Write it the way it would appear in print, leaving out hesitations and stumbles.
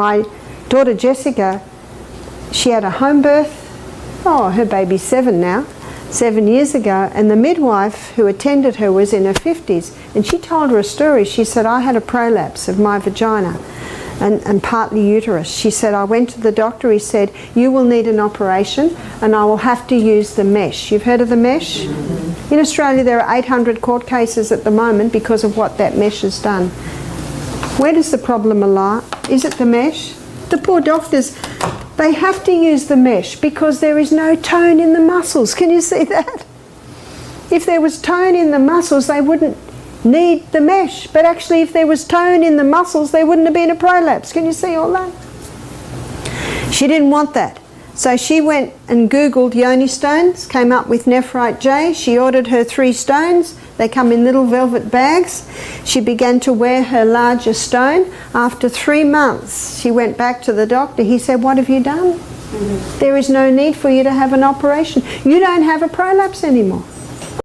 My daughter Jessica, she had a home birth. Oh, her baby's 7 now. 7 years ago, and the midwife who attended her was in her 50s, and she told her a story. She said, I had a prolapse of my vagina and partly uterus. She said, I went to the doctor, he said, you will need an operation and I will have to use the mesh. You've heard of the mesh? In Australia there are 800 court cases at the moment because of what that mesh has done. Where does the problem lie? Is it the mesh? The poor doctors, they have to use the mesh because there is no tone in the muscles. Can you see that? If there was tone in the muscles, they wouldn't need the mesh. But actually, if there was tone in the muscles, there wouldn't have been a prolapse. Can you see all that? She didn't want that. So she went and Googled Yoni stones, came up with nephrite J. She ordered her 3 stones. They come in little velvet bags. She began to wear her larger stone. After 3 months, she went back to the doctor. He said, what have you done? There is no need for you to have an operation. You don't have a prolapse anymore.